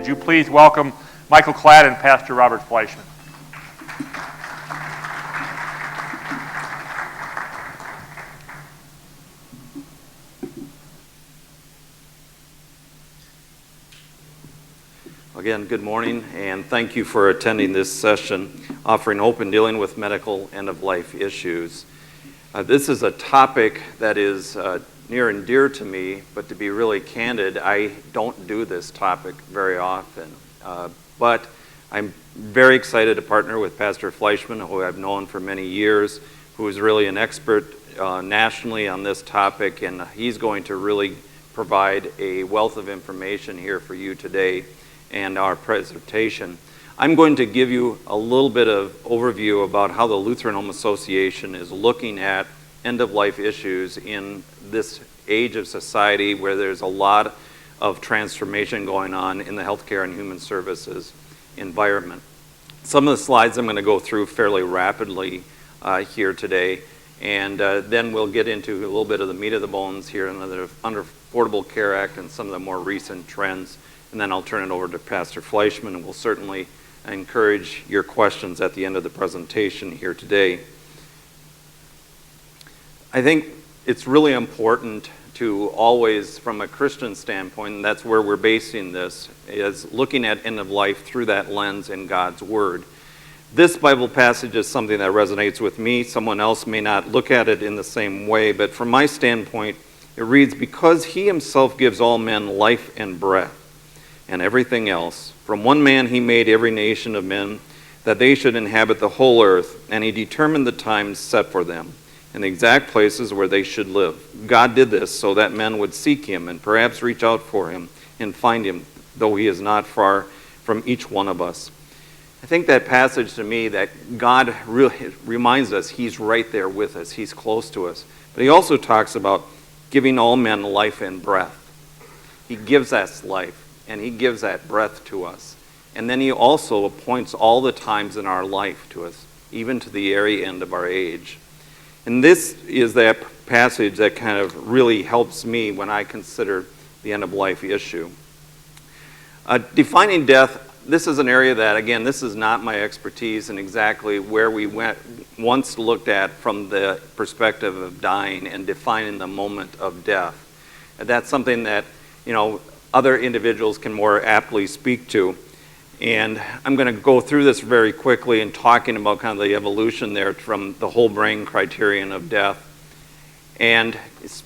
you please welcome Michael Klatt and Pastor Robert Fleischmann. Again, good morning, and thank you for attending this session, offering hope in dealing with medical end-of-life issues. This is a topic that is near and dear to me, but to be really candid, I don't do this topic very often. But I'm very excited to partner with Pastor Fleischmann, who I've known for many years, who is really an expert nationally on this topic, and he's going to really provide a wealth of information here for you today and our presentation. I'm going to give you a little bit of overview about how the Lutheran Home Association is looking at end-of-life issues in this age of society where there's a lot of transformation going on in the healthcare and human services environment. Some of the slides I'm going to go through fairly rapidly here today, and then we'll get into a little bit of the meat of the bones here under Affordable Care Act and some of the more recent trends. And then I'll turn it over to Pastor Fleischmann, and we'll certainly encourage your questions at the end of the presentation here today. I think it's really important to always, from a Christian standpoint, and that's where we're basing this, is looking at end of life through that lens in God's Word. This Bible passage is something that resonates with me. Someone else may not look at it in the same way, but from my standpoint, it reads, "Because he himself gives all men life and breath, and everything else. From one man he made every nation of men, that they should inhabit the whole earth, and he determined the times set for them, and the exact places where they should live. God did this so that men would seek him, and perhaps reach out for him, and find him, though he is not far from each one of us." I think that passage to me, that God really reminds us he's right there with us, he's close to us. But he also talks about giving all men life and breath. He gives us life, and he gives that breath to us. And then he also appoints all the times in our life to us, even to the very end of our age. And this is that passage that kind of really helps me when I consider the end-of-life issue. Defining death, this is an area that, again, this is not my expertise and exactly where we once looked at from the perspective of dying and defining the moment of death. And that's something that, other individuals can more aptly speak to. And I'm going to go through this very quickly and talking about kind of the evolution there from the whole brain criterion of death. And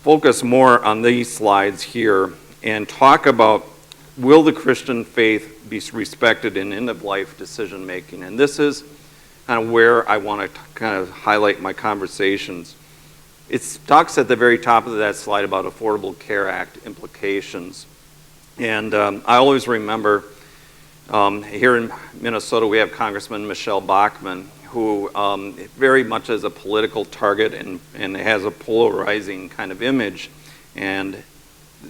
focus more on these slides here and talk about, will the Christian faith be respected in end-of-life decision making? And this is kind of where I want to kind of highlight my conversations. It talks at the very top of that slide about Affordable Care Act implications. And I always remember here in Minnesota we have Congressman Michelle Bachmann, who very much is a political target and has a polarizing kind of image. And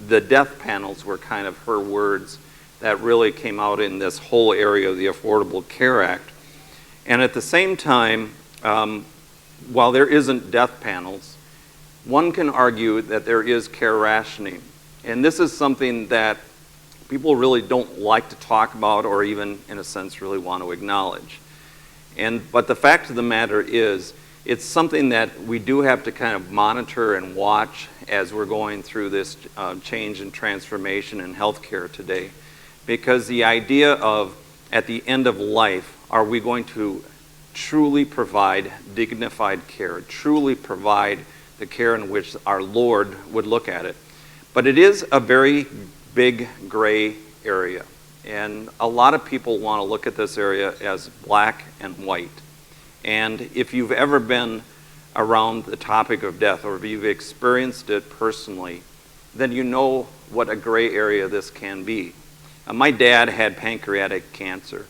the death panels were kind of her words that really came out in this whole area of the Affordable Care Act. And at the same time, while there isn't death panels, one can argue that there is care rationing. And this is something that people really don't like to talk about or even, in a sense, really want to acknowledge. But the fact of the matter is, it's something that we do have to kind of monitor and watch as we're going through this change and transformation in healthcare today. Because the idea of, at the end of life, are we going to truly provide dignified care, truly provide the care in which our Lord would look at it? But it is a very big gray area. And a lot of people want to look at this area as black and white. And if you've ever been around the topic of death, or if you've experienced it personally, then you know what a gray area this can be. My dad had pancreatic cancer.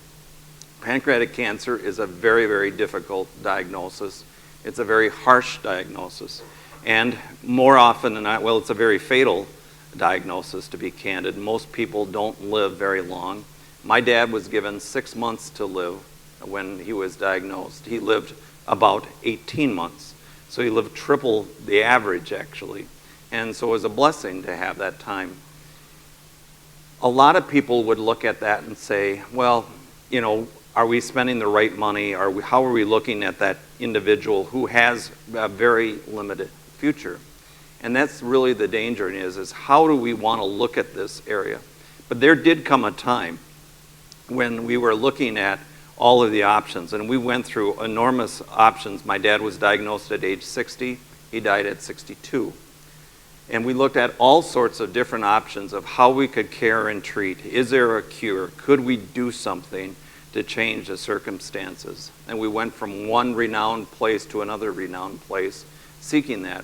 Pancreatic cancer is a very, very difficult diagnosis. It's a very harsh diagnosis. And more often than not, well, it's a very fatal diagnosis, to be candid. Most people don't live very long. My dad was given 6 months to live when he was diagnosed. He lived about 18 months. So he lived triple the average, actually. And so it was a blessing to have that time. a lot of people would look at that and say, well, are we spending the right money? How are we looking at that individual who has a very limited future? And that's really the danger is how do we want to look at this area? But there did come a time when we were looking at all of the options, and we went through enormous options. My dad was diagnosed at age 60. He died at 62. And we looked at all sorts of different options of how we could care and treat. Is there a cure? Could we do something to change the circumstances? And we went from one renowned place to another renowned place seeking that.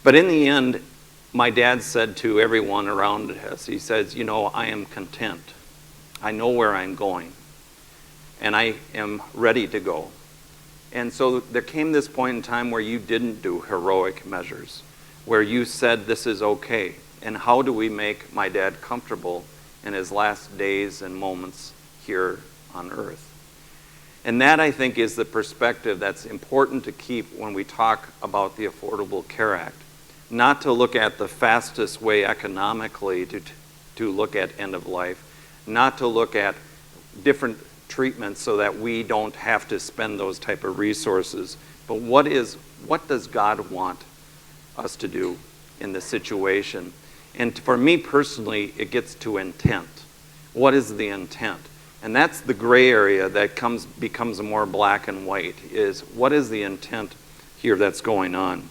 But in the end, my dad said to everyone around us, he says, I am content. I know where I'm going. And I am ready to go. And so there came this point in time where you didn't do heroic measures, where you said this is okay. And how do we make my dad comfortable in his last days and moments here on earth? And that, I think, is the perspective that's important to keep when we talk about the Affordable Care Act. Not to look at the fastest way economically to look at end of life, not to look at different treatments so that we don't have to spend those type of resources, but what does God want us to do in this situation? And for me personally, it gets to intent. What is the intent? And that's the gray area that becomes more black and white, is what is the intent here that's going on?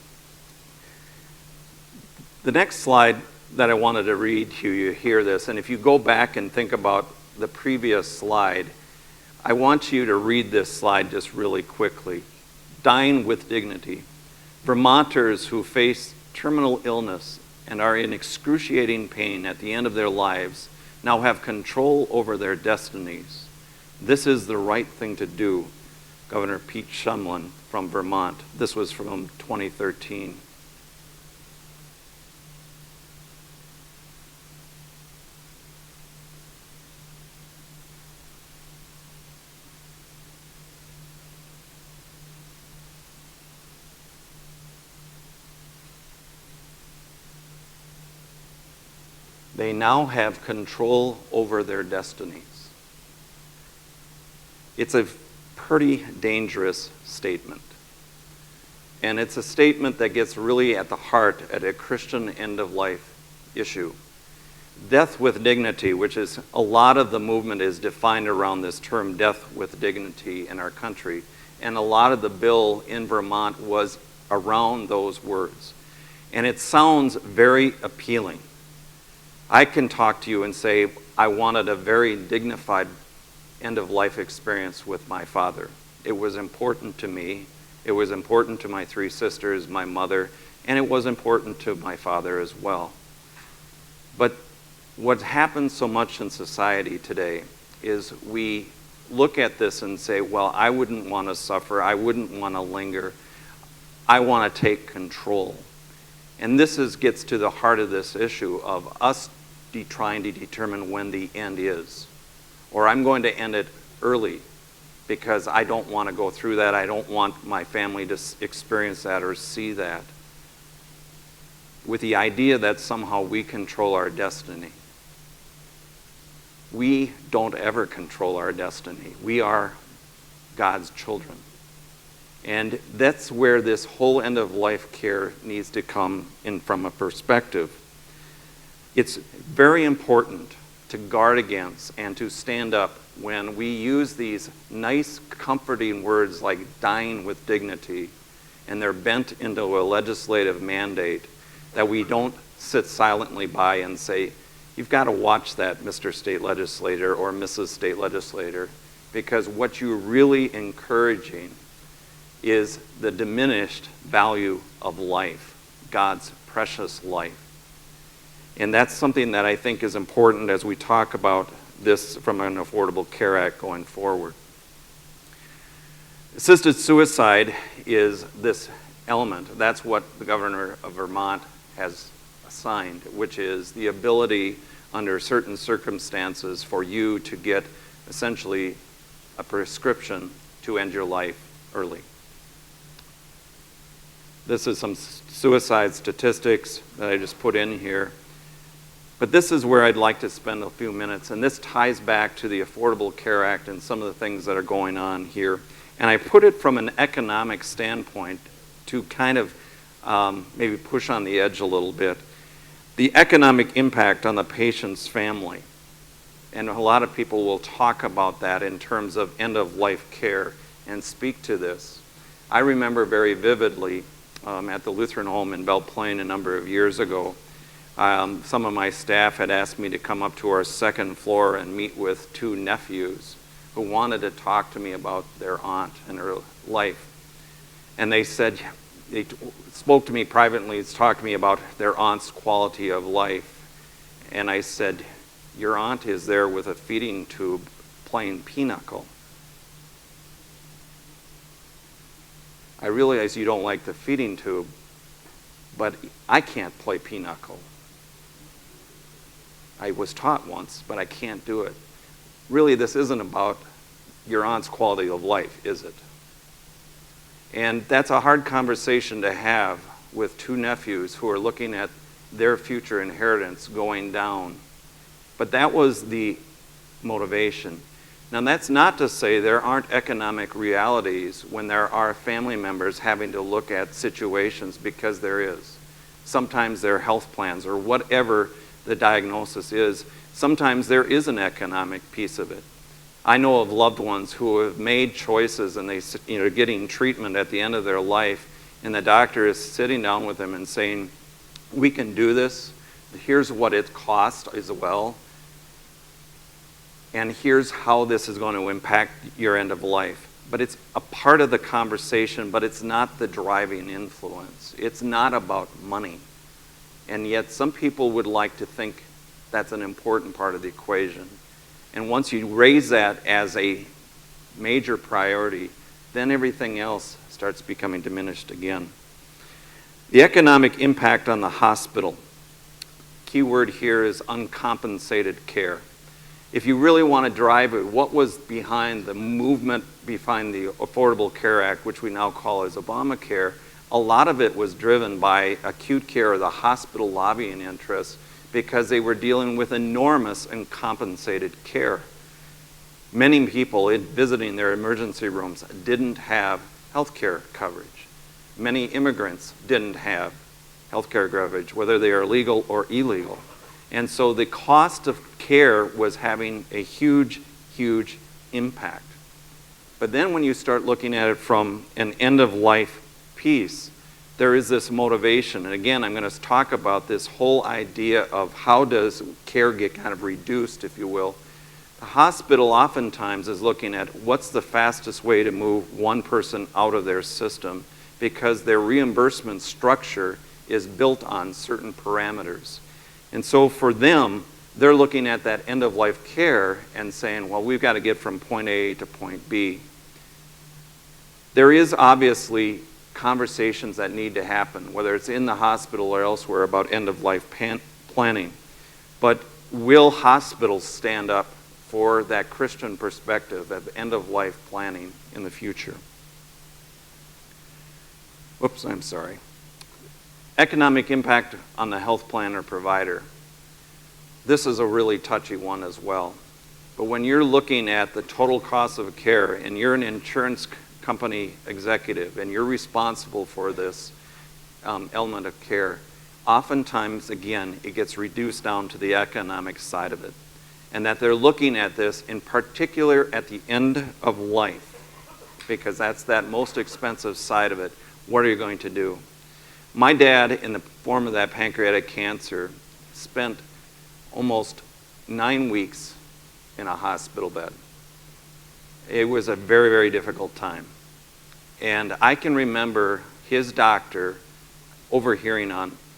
The next slide that I wanted to read to you, hear this, and if you go back and think about the previous slide, I want you to read this slide just really quickly. Dying with dignity. Vermonters who face terminal illness and are in excruciating pain at the end of their lives now have control over their destinies. This is the right thing to do. Governor Pete Shumlin from Vermont. This was from 2013. They now have control over their destinies. It's a pretty dangerous statement. And it's a statement that gets really at the heart at a Christian end-of-life issue. Death with dignity, which is a lot of the movement is defined around this term, death with dignity, in our country. And a lot of the bill in Vermont was around those words. And it sounds very appealing. I can talk to you and say, I wanted a very dignified end-of-life experience with my father. It was important to me. It was important to my 3 sisters, my mother, and it was important to my father as well. But what happens so much in society today is we look at this and say, well, I wouldn't want to suffer. I wouldn't want to linger. I want to take control. And this gets to the heart of this issue of us trying to determine when the end is. Or I'm going to end it early because I don't want to go through that. I don't want my family to experience that or see that. With the idea that somehow we control our destiny. We don't ever control our destiny. We are God's children. And that's where this whole end-of-life care needs to come in from a perspective. It's very important to guard against and to stand up when we use these nice, comforting words like dying with dignity, and they're bent into a legislative mandate, that we don't sit silently by and say, you've got to watch that, Mr. State Legislator or Mrs. State Legislator, because what you're really encouraging is the diminished value of life, God's precious life. And that's something that I think is important as we talk about this from an Affordable Care Act going forward. Assisted suicide is this element. That's what the governor of Vermont has assigned, which is the ability under certain circumstances for you to get essentially a prescription to end your life early. This is some suicide statistics that I just put in here. But this is where I'd like to spend a few minutes, and this ties back to the Affordable Care Act and some of the things that are going on here. And I put it from an economic standpoint to kind of maybe push on the edge a little bit. The economic impact on the patient's family. And a lot of people will talk about that in terms of end-of-life care and speak to this. I remember very vividly at the Lutheran home in Belle Plaine a number of years ago, some of my staff had asked me to come up to our second floor and meet with two nephews who wanted to talk to me about their aunt and her life. And they said, they spoke to me privately, talked to me about their aunt's quality of life. And I said, your aunt is there with a feeding tube playing pinochle. I realize you don't like the feeding tube, but I can't play pinochle. I was taught once, but I can't do it. Really, this isn't about your aunt's quality of life, is it? And that's a hard conversation to have with two nephews who are looking at their future inheritance going down. But that was the motivation. Now, that's not to say there aren't economic realities when there are family members having to look at situations, because there is. Sometimes their health plans or whatever the diagnosis is, sometimes there is an economic piece of it. I know of loved ones who have made choices and they're getting treatment at the end of their life, and the doctor is sitting down with them and saying, we can do this, here's what it costs as well, and here's how this is going to impact your end of life. But it's a part of the conversation, but it's not the driving influence. It's not about money. And yet some people would like to think that's an important part of the equation. And once you raise that as a major priority, then everything else starts becoming diminished again. The economic impact on the hospital. Key word here is uncompensated care. If you really want to drive it, what was behind the movement behind the Affordable Care Act, which we now call as Obamacare, a lot of it was driven by acute care or the hospital lobbying interests, because they were dealing with enormous uncompensated care. Many people visiting their emergency rooms didn't have health care coverage. Many immigrants didn't have health care coverage, whether they are legal or illegal. And so the cost of care was having a huge, huge impact. But then when you start looking at it from an end-of-life piece, there is this motivation. And again, I'm going to talk about this whole idea of how does care get kind of reduced, if you will. The hospital oftentimes is looking at what's the fastest way to move one person out of their system, because their reimbursement structure is built on certain parameters. And so for them, they're looking at that end-of-life care and saying, well, we've got to get from point A to point B. There is obviously conversations that need to happen, whether it's in the hospital or elsewhere, about end-of-life planning. But will hospitals stand up for that Christian perspective of end-of-life planning in the future? Whoops, I'm sorry. Economic impact on the health plan or provider. This is a really touchy one as well. But when you're looking at the total cost of care and you're an insurance company executive and you're responsible for this element of care, oftentimes, again, it gets reduced down to the economic side of it. And that they're looking at this in particular at the end of life, because that's that most expensive side of it. What are you going to do? My dad, in the form of that pancreatic cancer, spent almost 9 weeks in a hospital bed. It was a very, very difficult time. And I can remember his doctor overhearing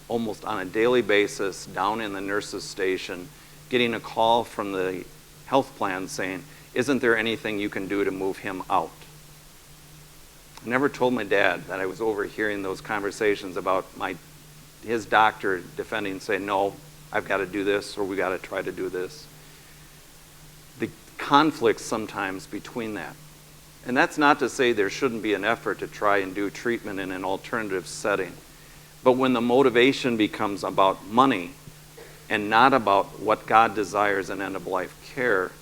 almost on a daily basis down in the nurses' station, getting a call from the health plan saying, isn't there anything you can do to move him out? I never told my dad that I was overhearing those conversations about his doctor defending, saying, no, I've got to do this, or we got to try to do this. The conflicts sometimes between that. And that's not to say there shouldn't be an effort to try and do treatment in an alternative setting. But when the motivation becomes about money, and not about what God desires in end-of-life care,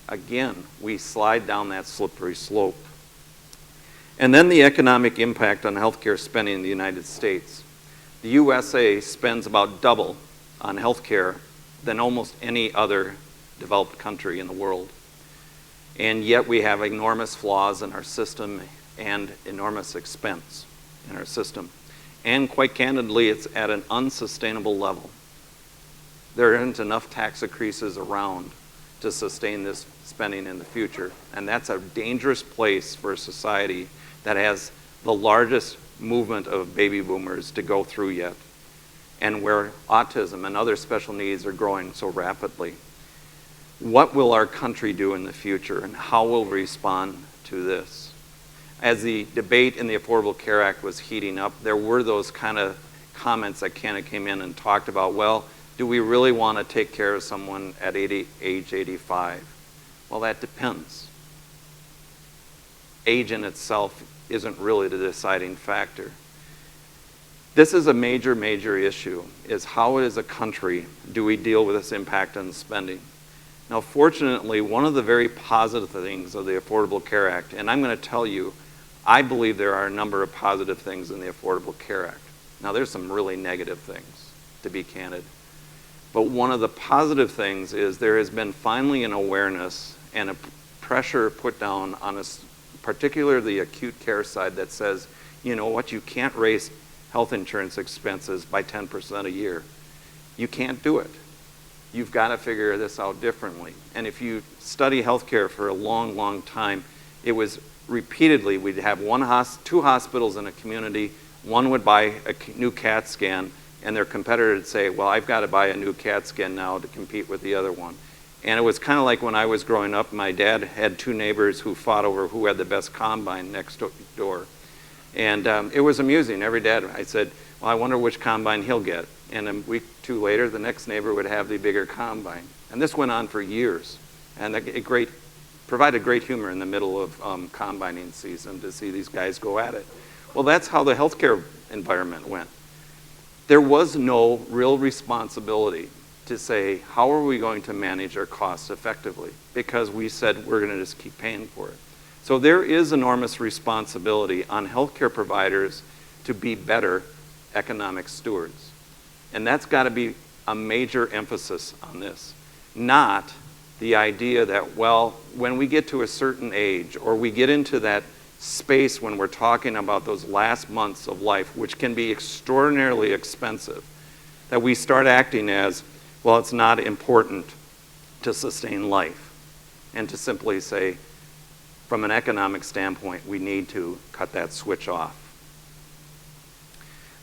again, we slide down that slippery slope. And then the economic impact on healthcare spending in the United States. The USA spends about double on healthcare than almost any other developed country in the world. And yet we have enormous flaws in our system and enormous expense in our system. And quite candidly, it's at an unsustainable level. There aren't enough tax increases around to sustain this spending in the future. And that's a dangerous place for a society that has the largest movement of baby boomers to go through yet, and where autism and other special needs are growing so rapidly. What will our country do in the future, and how will we respond to this? As the debate in the Affordable Care Act was heating up, there were those kind of comments that kind of came in and talked about, well, do we really want to take care of someone at age 85? Well, that depends. Age in itself isn't really the deciding factor. This is a major, major issue, is how as a country do we deal with this impact on spending? Now, fortunately, one of the very positive things of the Affordable Care Act, and I'm going to tell you, I believe there are a number of positive things in the Affordable Care Act. Now, there's some really negative things, to be candid. But one of the positive things is there has been finally an awareness and a pressure put down on us, particularly the acute care side, that says, you know what, you can't raise health insurance expenses by 10% a year. You can't do it. You've got to figure this out differently. And if you study healthcare for a long, long time, it was repeatedly, we'd have two hospitals in a community, one would buy a new CAT scan, and their competitor would say, well, I've got to buy a new CAT scan now to compete with the other one. And it was kind of like when I was growing up, my dad had two neighbors who fought over who had the best combine next door. And it was amusing. Every day I said, well, I wonder which combine he'll get. And a week or two later, the next neighbor would have the bigger combine. And this went on for years. And it provided great humor in the middle of combining season to see these guys go at it. Well, that's how the healthcare environment went. There was no real responsibility to say, how are we going to manage our costs effectively? Because we said we're going to just keep paying for it. So there is enormous responsibility on healthcare providers to be better economic stewards. And that's got to be a major emphasis on this. Not the idea that, well, when we get to a certain age, or we get into that space when we're talking about those last months of life, which can be extraordinarily expensive, that we start acting as, well, it's not important to sustain life, and to simply say, from an economic standpoint, we need to cut that switch off.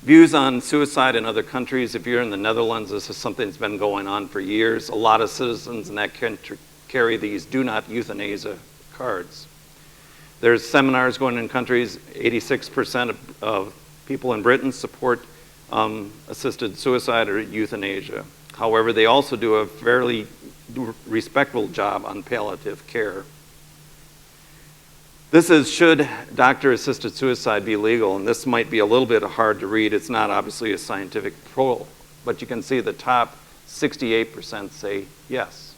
Views on suicide in other countries. If you're in the Netherlands, this is something that's been going on for years. A lot of citizens in that country carry these do not euthanasia cards. There's seminars going in countries, 86% of people in Britain support assisted suicide or euthanasia. However, they also do a fairly respectable job on palliative care. This is, should doctor-assisted suicide be legal? And this might be a little bit hard to read. It's not obviously a scientific poll, but you can see the top 68% say yes,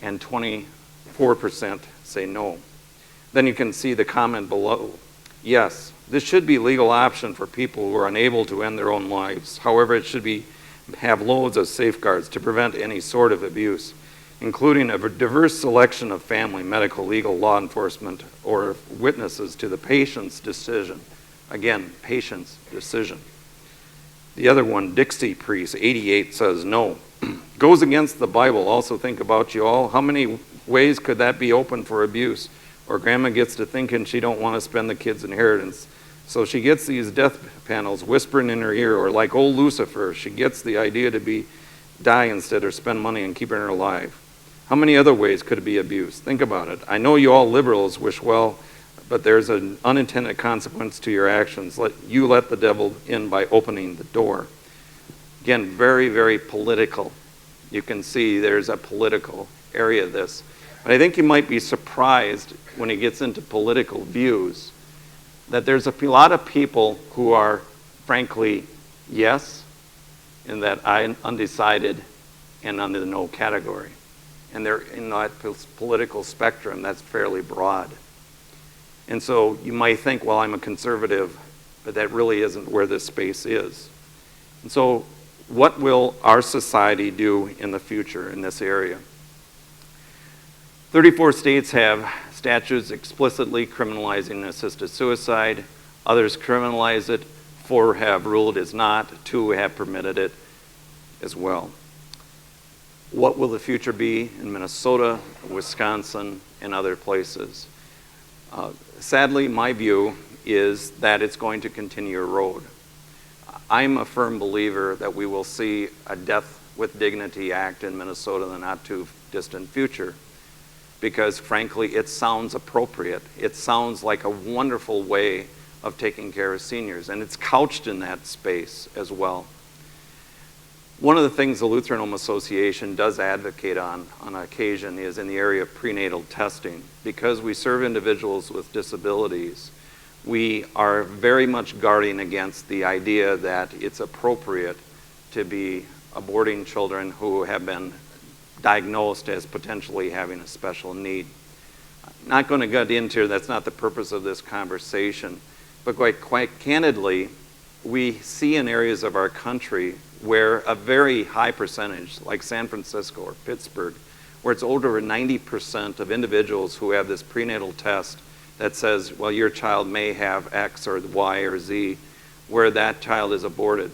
and 24% say no. Then you can see the comment below. Yes, this should be a legal option for people who are unable to end their own lives. However, it should have loads of safeguards to prevent any sort of abuse, including a diverse selection of family, medical, legal, law enforcement, or witnesses to the patient's decision. Again, patient's decision. The other one, Dixie Priest, 88, says no. Goes against the Bible. Also think about you all. How many ways could that be open for abuse? Or grandma gets to thinking she don't want to spend the kid's inheritance. So she gets these death panels whispering in her ear, or like old Lucifer, she gets the idea to die instead or spend money and keeping her alive. How many other ways could it be abused? Think about it. I know you all liberals wish well, but there's an unintended consequence to your actions. Let the devil in by opening the door. Again, very, very political. You can see there's a political area of this. But I think you might be surprised when it gets into political views that there's a lot of people who are, frankly, yes, in that I'm undecided, and under the no category. And they're in that political spectrum that's fairly broad. And so you might think, well, I'm a conservative, but that really isn't where this space is. And so what will our society do in the future in this area? 34 states have statutes explicitly criminalizing assisted suicide. Others criminalize it. 4 have ruled as not. 2 have permitted it as well. What will the future be in Minnesota, Wisconsin, and other places? Sadly, my view is that it's going to continue to erode. I'm a firm believer that we will see a Death with Dignity Act in Minnesota in the not too distant future, because frankly, it sounds appropriate. It sounds like a wonderful way of taking care of seniors, and it's couched in that space as well. One of the things the Lutheran Home Association does advocate on occasion is in the area of prenatal testing. Because we serve individuals with disabilities, we are very much guarding against the idea that it's appropriate to be aborting children who have been diagnosed as potentially having a special need. Not going to get into, that's not the purpose of this conversation, but quite candidly, we see in areas of our country where a very high percentage, like San Francisco or Pittsburgh, where it's over 90% of individuals who have this prenatal test that says, well, your child may have X or Y or Z, where that child is aborted.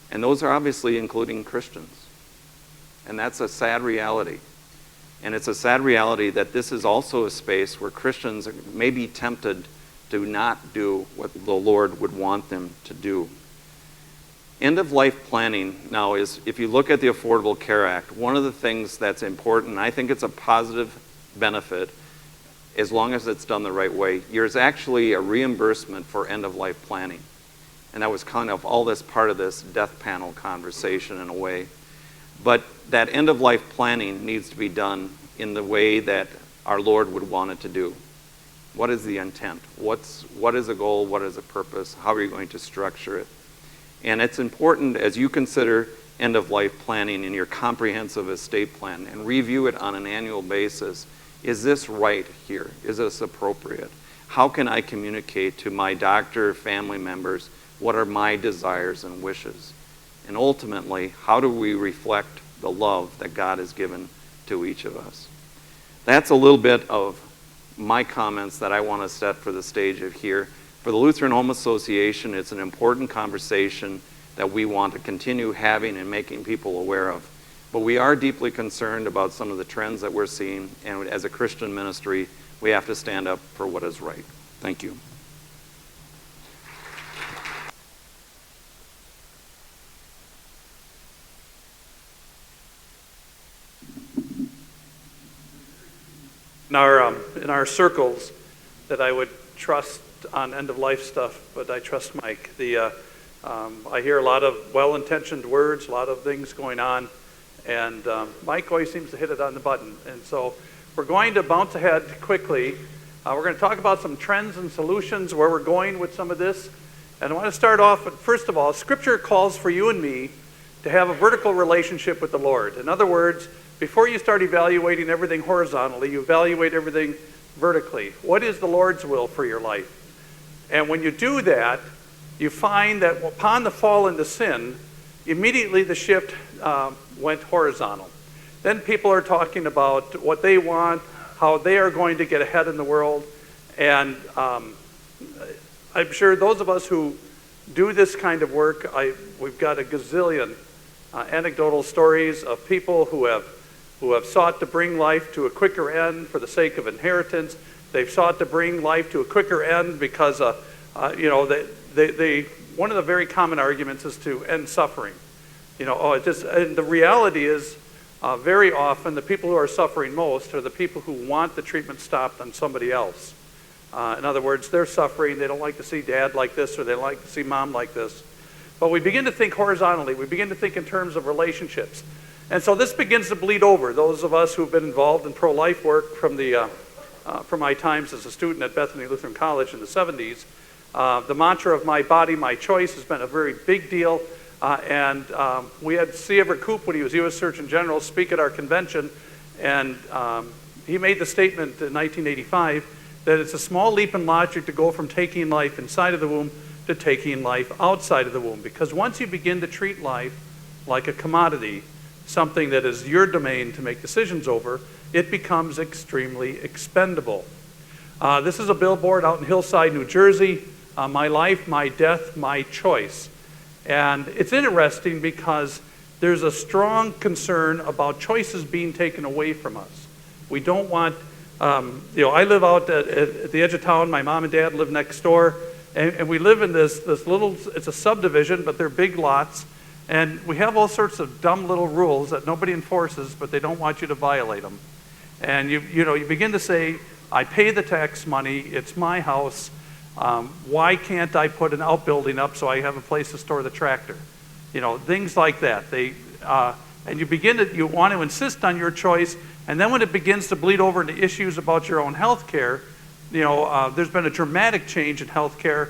And those are obviously including Christians. And that's a sad reality. And it's a sad reality that this is also a space where Christians may be tempted to not do what the Lord would want them to do. End-of-life planning now is, if you look at the Affordable Care Act, one of the things that's important, and I think it's a positive benefit, as long as it's done the right way, there's actually a reimbursement for end-of-life planning. And that was kind of all this part of this death panel conversation in a way. But that end-of-life planning needs to be done in the way that our Lord would want it to do. What is the intent? What is a goal? What is a purpose? How are you going to structure it? And it's important as you consider end-of-life planning in your comprehensive estate plan and review it on an annual basis. Is this right here? Is this appropriate? How can I communicate to my doctor, family members, what are my desires and wishes? And ultimately, how do we reflect the love that God has given to each of us? That's a little bit of my comments that I want to set for the stage of here. For the Lutheran Home Association, it's an important conversation that we want to continue having and making people aware of. But we are deeply concerned about some of the trends that we're seeing, and as a Christian ministry, we have to stand up for what is right. Thank you. In our circles that I would trust on end-of-life stuff, but I trust Mike. I hear a lot of well-intentioned words, a lot of things going on, and Mike always seems to hit it on the button. And so we're going to bounce ahead quickly. We're going to talk about some trends and solutions, where we're going with some of this. And I want to start off with, first of all, Scripture calls for you and me to have a vertical relationship with the Lord. In other words, before you start evaluating everything horizontally, you evaluate everything vertically. What is the Lord's will for your life? And when you do that, you find that upon the fall into sin, immediately the shift went horizontal. Then people are talking about what they want, how they are going to get ahead in the world. And I'm sure those of us who do this kind of work, we've got a gazillion anecdotal stories of people who have sought to bring life to a quicker end for the sake of inheritance. They've sought to bring life to a quicker end because, one of the very common arguments is to end suffering. And the reality is, very often the people who are suffering most are the people who want the treatment stopped on somebody else. In other words, they're suffering. They don't like to see dad like this, or they like to see mom like this. But we begin to think horizontally. We begin to think in terms of relationships. And so this begins to bleed over. Those of us who've been involved in pro-life work from my times as a student at Bethany Lutheran College in the 70s, the mantra of my body, my choice has been a very big deal. We had C. Everett Koop, when he was U.S. Surgeon General, speak at our convention, and he made the statement in 1985 that it's a small leap in logic to go from taking life inside of the womb to taking life outside of the womb. Because once you begin to treat life like a commodity, something that is your domain to make decisions over, it becomes extremely expendable. This is a billboard out in Hillside, New Jersey. My life, my death, my choice. And it's interesting because there's a strong concern about choices being taken away from us. We don't want, I live out at the edge of town. My mom and dad live next door. And we live in this little, it's a subdivision, but they're big lots. And we have all sorts of dumb little rules that nobody enforces, but they don't want you to violate them. And you begin to say, I pay the tax money, it's my house. Why can't I put an outbuilding up so I have a place to store the tractor? Things like that. And you want to insist on your choice, and then when it begins to bleed over into issues about your own health care, there's been a dramatic change in health care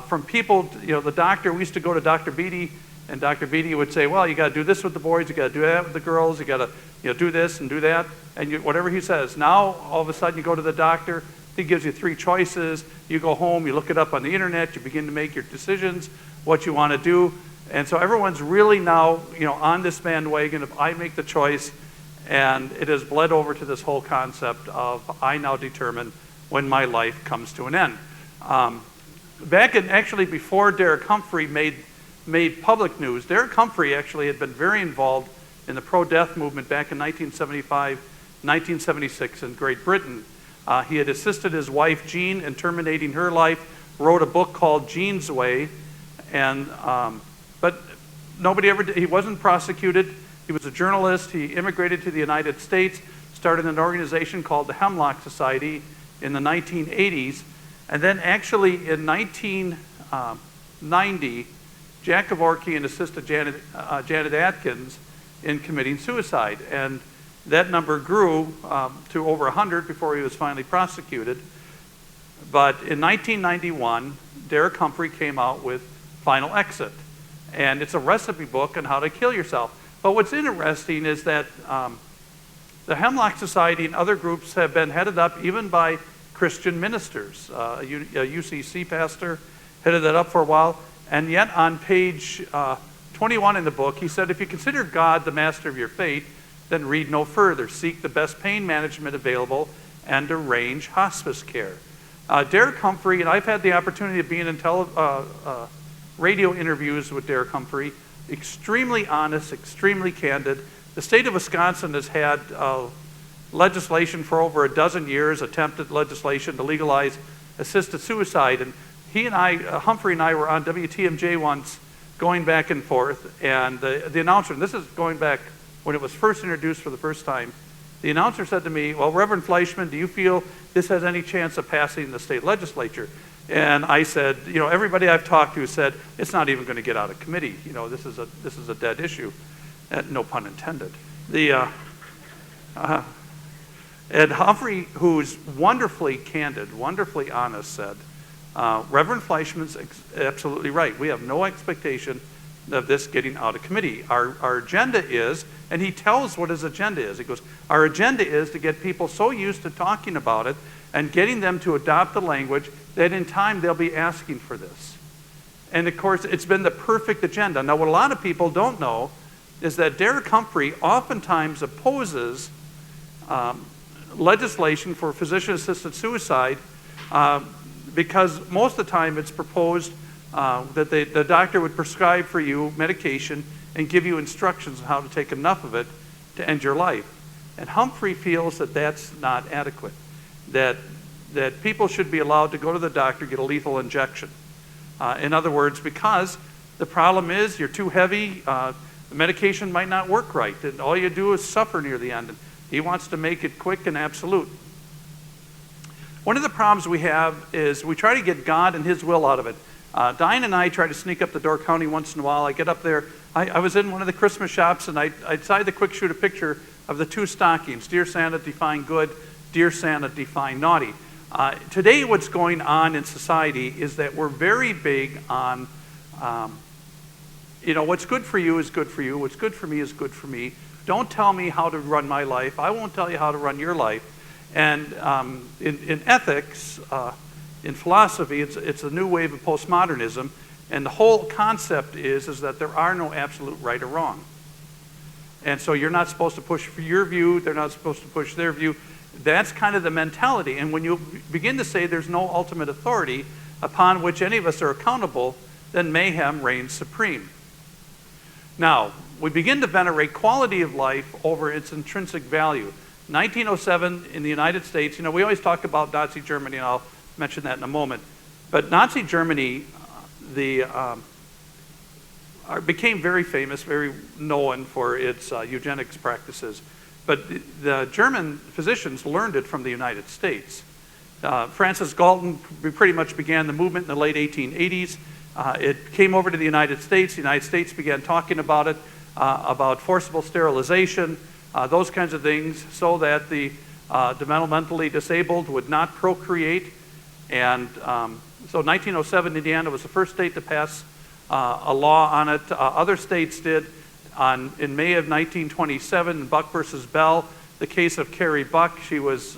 from people, the doctor, we used to go to Dr. Beatty, and Dr. Beatty would say, well, you got to do this with the boys, you got to do that with the girls, you got to do this and do that, and whatever he says. Now, all of a sudden, you go to the doctor, he gives you 3 choices, you go home, you look it up on the internet, you begin to make your decisions, what you want to do, and so everyone's really now, on this bandwagon of I make the choice, and it has bled over to this whole concept of I now determine when my life comes to an end. Actually before Derek Humphrey made public news, Derek Humphrey actually had been very involved in the pro-death movement back in 1975, 1976 in Great Britain. He had assisted his wife, Jean, in terminating her life, wrote a book called Jean's Way, but nobody ever did. He wasn't prosecuted. He was a journalist. He immigrated to the United States, started an organization called the Hemlock Society in the 1980s, and then actually in 1990, Jack Kevorkian assisted Janet Atkins in committing suicide, and that number grew to over 100 before he was finally prosecuted. But in 1991, Derek Humphrey came out with Final Exit, and it's a recipe book on how to kill yourself. But what's interesting is that the Hemlock Society and other groups have been headed up even by Christian ministers. A UCC pastor headed that up for a while, and yet on page 21 in the book, he said, if you consider God the master of your fate, then read no further. Seek the best pain management available and arrange hospice care. Derek Humphrey, and I've had the opportunity of being in radio interviews with Derek Humphrey, extremely honest, extremely candid. The state of Wisconsin has had legislation for over a dozen years, attempted legislation to legalize assisted suicide. And Humphrey and I were on WTMJ once going back and forth, and the announcer, and this is going back when it was first introduced for the first time, the announcer said to me, well, Reverend Fleischmann, do you feel this has any chance of passing the state legislature? And I said, everybody I've talked to said, it's not even going to get out of committee. This is a dead issue. No pun intended. And Humphrey, who's wonderfully candid, wonderfully honest, said, Reverend Fleischmann's absolutely right. We have no expectation of this getting out of committee. Our agenda is, and he tells what his agenda is. He goes, our agenda is to get people so used to talking about it and getting them to adopt the language that in time they'll be asking for this. And of course, it's been the perfect agenda. Now, what a lot of people don't know is that Derek Humphrey oftentimes opposes legislation for physician-assisted suicide because most of the time it's proposed that the doctor would prescribe for you medication and give you instructions on how to take enough of it to end your life. And Humphrey feels that that's not adequate, that people should be allowed to go to the doctor, get a lethal injection. In other words, because the problem is you're too heavy, the medication might not work right, and all you do is suffer near the end. And he wants to make it quick and absolute. One of the problems we have is we try to get God and His will out of it. Diane and I try to sneak up to Door County once in a while. I get up there. I was in one of the Christmas shops, and I decided to quick shoot a picture of the 2 stockings. Dear Santa, define good. Dear Santa, define naughty. Today, what's going on in society is that we're very big on what's good for you is good for you. What's good for me is good for me. Don't tell me how to run my life. I won't tell you how to run your life. And in ethics, in philosophy, it's a new wave of postmodernism. And the whole concept is that there are no absolute right or wrong. And so you're not supposed to push for your view. They're not supposed to push their view. That's kind of the mentality. And when you begin to say there's no ultimate authority upon which any of us are accountable, then mayhem reigns supreme. Now, we begin to venerate quality of life over its intrinsic value. 1907 in the United States, we always talk about Nazi Germany, and I'll mention that in a moment. But Nazi Germany, became very famous, very known for its eugenics practices. But the German physicians learned it from the United States. Francis Galton pretty much began the movement in the late 1880s. It came over to the United States. The United States began talking about it, about forcible sterilization, those kinds of things, so that the developmentally disabled would not procreate. And so 1907, Indiana was the first state to pass a law on it. Other states did. In May of 1927, Buck versus Bell, the case of Carrie Buck, she was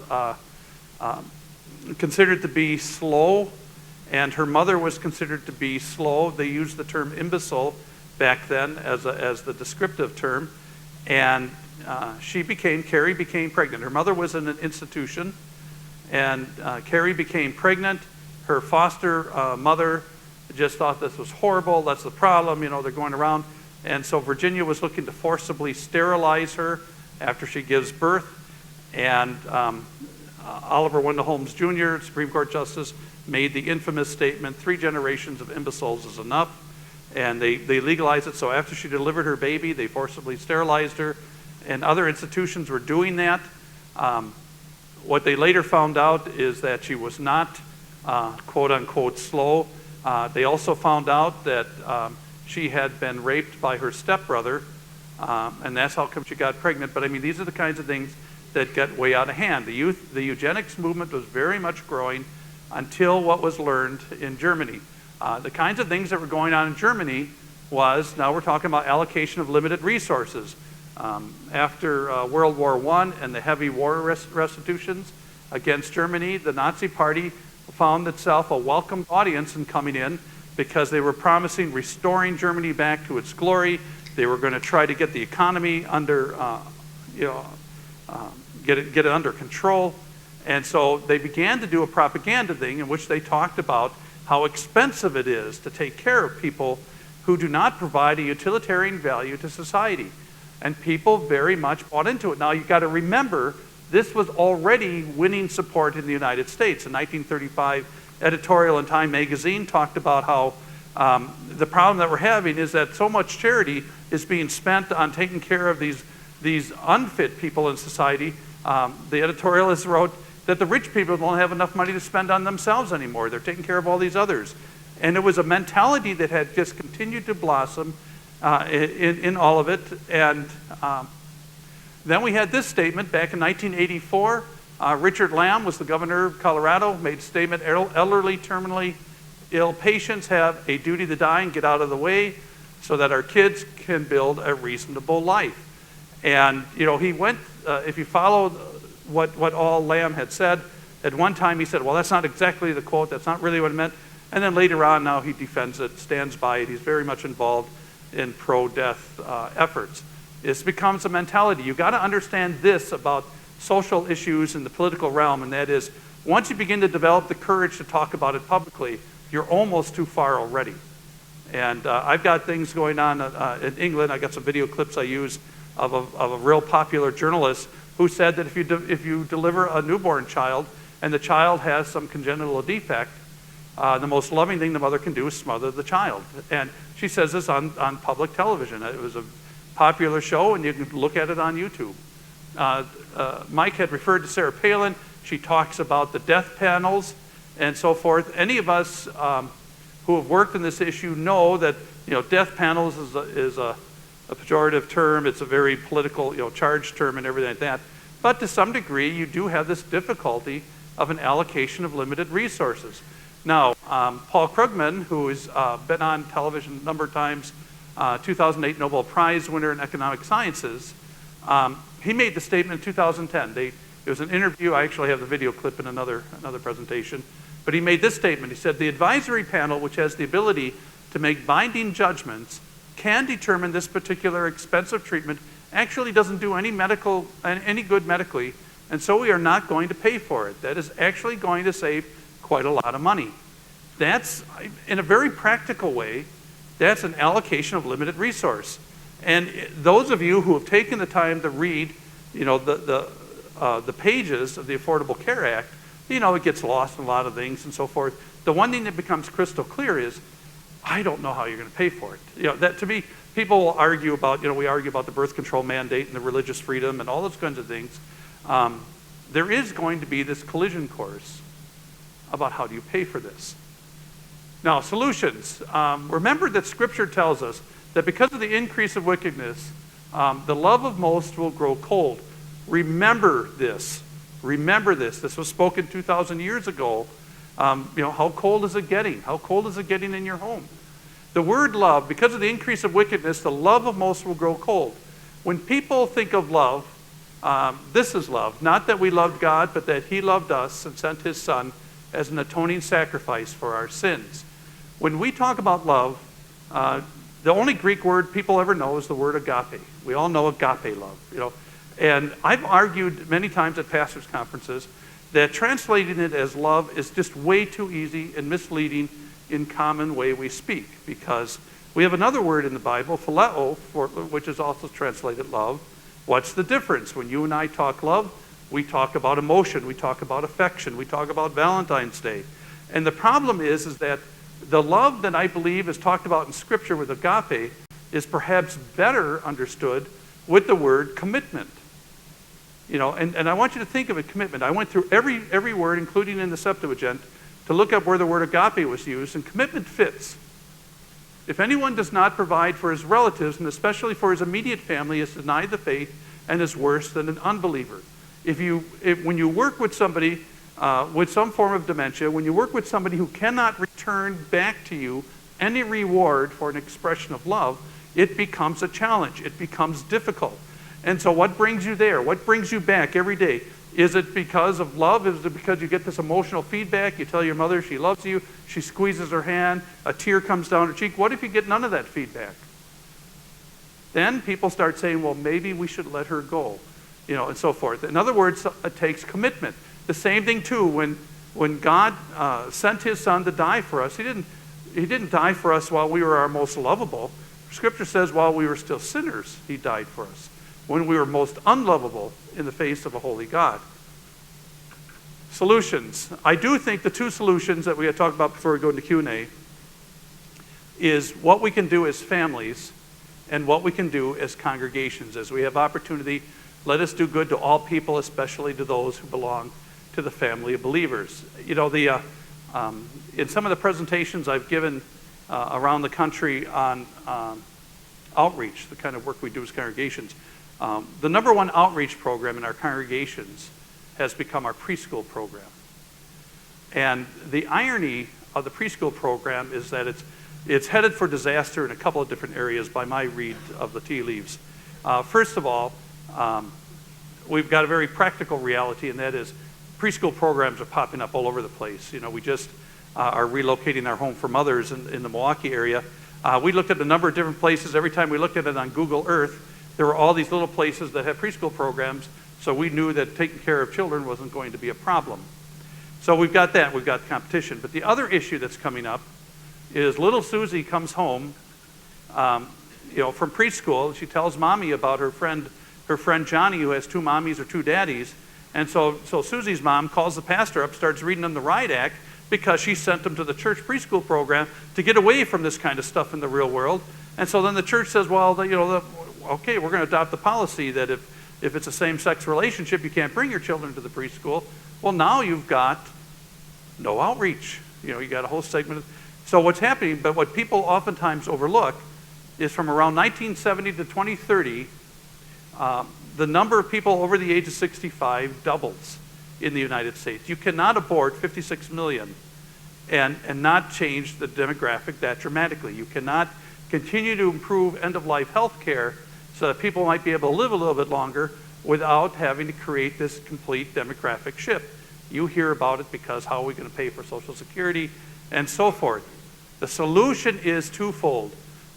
considered to be slow, and her mother was considered to be slow. They used the term imbecile back then as the descriptive term, and Carrie became pregnant. Her mother was in an institution, and Carrie became pregnant. Her foster mother just thought this was horrible. That's the problem. They're going around. And so Virginia was looking to forcibly sterilize her after she gives birth. And Oliver Wendell Holmes Jr., Supreme Court Justice, made the infamous statement, 3 generations of imbeciles is enough. And they legalized it. So after she delivered her baby, they forcibly sterilized her. And other institutions were doing that. What they later found out is that she was not, quote unquote, slow. They also found out that she had been raped by her stepbrother, and that's how come she got pregnant. But these are the kinds of things that get way out of hand. The eugenics movement was very much growing until what was learned in Germany. The kinds of things that were going on in Germany was, now we're talking about allocation of limited resources. After World War I and the heavy war restitutions against Germany, the Nazi Party found itself a welcome audience in coming in, because they were promising restoring Germany back to its glory. They were going to try to get the economy under, get it under control. And so they began to do a propaganda thing in which they talked about how expensive it is to take care of people who do not provide a utilitarian value to society. And people very much bought into it. Now you've got to remember, this was already winning support in the United States. In 1935, editorial in Time magazine talked about how the problem that we're having is that so much charity is being spent on taking care of these unfit people in society. The editorialist wrote that the rich people don't have enough money to spend on themselves anymore. They're taking care of all these others. And it was a mentality that had just continued to blossom in all of it. And then we had this statement back in 1984. Richard Lamb was the governor of Colorado, made a statement, elderly, terminally ill patients have a duty to die and get out of the way so that our kids can build a reasonable life. And, he went, if you follow what all Lamb had said, at one time he said, well, that's not exactly the quote, that's not really what it meant. And then later on, now he defends it, stands by it. He's very much involved in pro-death efforts. This becomes a mentality. You've got to understand this about social issues in the political realm, and that is, once you begin to develop the courage to talk about it publicly, you're almost too far already. And I've got things going on in England. I got some video clips I use of a real popular journalist who said that if you deliver a newborn child and the child has some congenital defect, the most loving thing the mother can do is smother the child. And she says this on public television. It was a popular show, and you can look at it on YouTube. Mike had referred to Sarah Palin. She talks about the death panels and so forth. Any of us who have worked in this issue know that death panels is a pejorative term. It's a very political, charged term and everything like that. But to some degree, you do have this difficulty of an allocation of limited resources. Now, Paul Krugman, who has been on television a number of times 2008 Nobel Prize winner in economic sciences, he made the statement in 2010. It was an interview. I actually have the video clip in another presentation. But he made this statement. He said, "The advisory panel, which has the ability to make binding judgments, can determine this particular expensive treatment actually doesn't do any good medically, and so we are not going to pay for it. That is actually going to save quite a lot of money." That's, in a very practical way, that's an allocation of limited resource. And those of you who have taken the time to read, the pages of the Affordable Care Act, it gets lost in a lot of things and so forth. The one thing that becomes crystal clear is, I don't know how you're going to pay for it. That to me, people will argue about, we argue about the birth control mandate and the religious freedom and all those kinds of things. There is going to be this collision course about how do you pay for this. Now, solutions. Remember that Scripture tells us that because of the increase of wickedness, the love of most will grow cold. Remember this. Remember this. This was spoken 2,000 years ago. How cold is it getting? How cold is it getting in your home? The word love, because of the increase of wickedness, the love of most will grow cold. When people think of love, this is love. Not that we loved God, but that He loved us and sent His Son as an atoning sacrifice for our sins. When we talk about love, the only Greek word people ever know is the word agape. We all know agape love, And I've argued many times at pastors' conferences that translating it as love is just way too easy and misleading in common way we speak, because we have another word in the Bible, phileo, which is also translated love. What's the difference? When you and I talk love, we talk about emotion, we talk about affection, we talk about Valentine's Day. And the problem is that the love that I believe is talked about in Scripture with agape is perhaps better understood with the word commitment. And I want you to think of a commitment. I went through every word, including in the Septuagint, to look up where the word agape was used, and commitment fits. If anyone does not provide for his relatives, and especially for his immediate family, is denied the faith and is worse than an unbeliever. When you work with somebody with some form of dementia, when you work with somebody who cannot return back to you any reward for an expression of love, it becomes a challenge. It becomes difficult. And so what brings you there? What brings you back every day? Is it because of love? Is it because you get this emotional feedback? You tell your mother she loves you, she squeezes her hand, a tear comes down her cheek. What if you get none of that feedback? Then people start saying, well, maybe we should let her go, and so forth. In other words, it takes commitment. The same thing too, when God sent His Son to die for us, He didn't die for us while we were our most lovable. Scripture says while we were still sinners, He died for us, when we were most unlovable in the face of a holy God. Solutions. I do think the two solutions that we had talked about before we go into Q&A is what we can do as families and what we can do as congregations. As we have opportunity, let us do good to all people, especially to those who belong to the family of believers. In some of the presentations I've given around the country on outreach, the kind of work we do as congregations, the number one outreach program in our congregations has become our preschool program. And the irony of the preschool program is that it's headed for disaster in a couple of different areas by my read of the tea leaves. First of all, we've got a very practical reality, and that is preschool programs are popping up all over the place. We just are relocating our home for mothers in the Milwaukee area. We looked at a number of different places. Every time we looked at it on Google Earth, there were all these little places that have preschool programs, so we knew that taking care of children wasn't going to be a problem. So we've got that. We've got competition. But the other issue that's coming up is little Susie comes home from preschool. She tells mommy about her friend Johnny, who has two mommies or two daddies. And so Susie's mom calls the pastor up, starts reading them the riot act, because she sent them to the church preschool program to get away from this kind of stuff in the real world. And so then the church says, well, okay, we're going to adopt the policy that if it's a same-sex relationship, you can't bring your children to the preschool. Well, now you've got no outreach. You got a whole segment. So what's happening, but what people oftentimes overlook, is from around 1970 to 2030, the number of people over the age of 65 doubles in the United States. You cannot abort 56 million and not change the demographic that dramatically. You cannot continue to improve end-of-life health care so that people might be able to live a little bit longer without having to create this complete demographic shift. You hear about it because how are we going to pay for Social Security and so forth. The solution is twofold.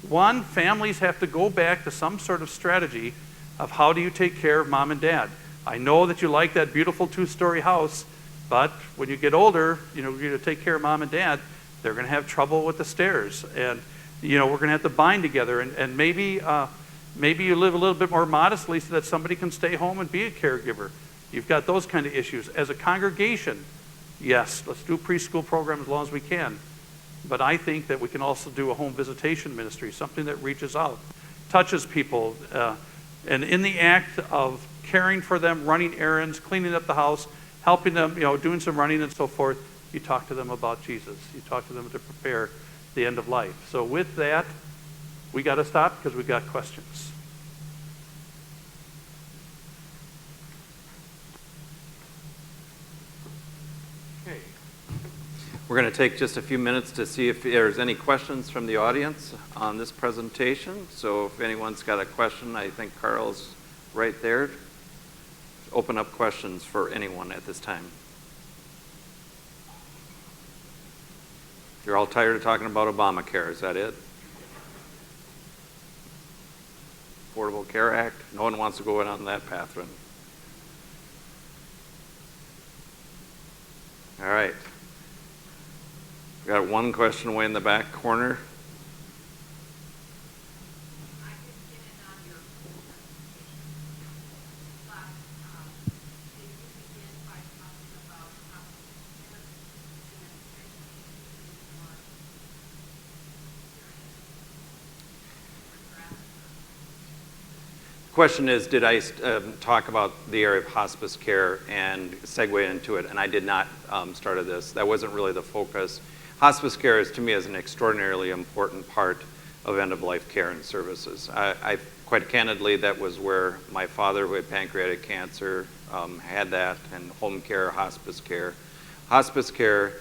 One, families have to go back to some sort of strategy of how do you take care of mom and dad. I know that you like that beautiful 2-story house, but when you get older, you're going to take care of mom and dad, they're going to have trouble with the stairs. And, we're going to have to bind together. And maybe you live a little bit more modestly so that somebody can stay home and be a caregiver. You've got those kind of issues. As a congregation, yes, let's do a preschool program as long as we can. But I think that we can also do a home visitation ministry, something that reaches out, touches people, and in the act of caring for them, running errands, cleaning up the house, helping them, doing some running and so forth, you talk to them about Jesus. You talk to them to prepare the end of life. So with that, we got to stop because we got questions. Okay. We're going to take just a few minutes to see if there's any questions from the audience on this presentation. So if anyone's got a question, I think Carl's right there. Open up questions for anyone at this time. You're all tired of talking about Obamacare, is that it? Affordable Care Act? No one wants to go on that path, right? All right. We got one question way in the back corner. Question is, did I talk about the area of hospice care and segue into it? And I did not start this. That wasn't really the focus. Hospice care is, to me, is an extraordinarily important part of end-of-life care and services. I quite candidly, that was where my father, who had pancreatic cancer, had that, and home care, hospice care. Hospice care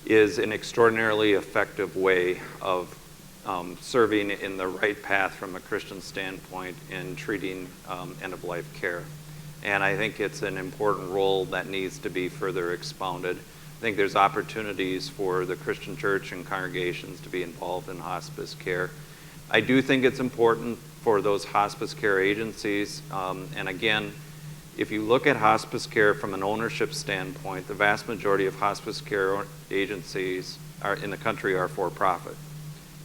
is an extraordinarily effective way of serving in the right path from a Christian standpoint in treating end-of-life care. And I think it's an important role that needs to be further expounded. I think there's opportunities for the Christian church and congregations to be involved in hospice care. I do think it's important for those hospice care agencies. And again, if you look at hospice care from an ownership standpoint, the vast majority of hospice care agencies in the country are for-profit.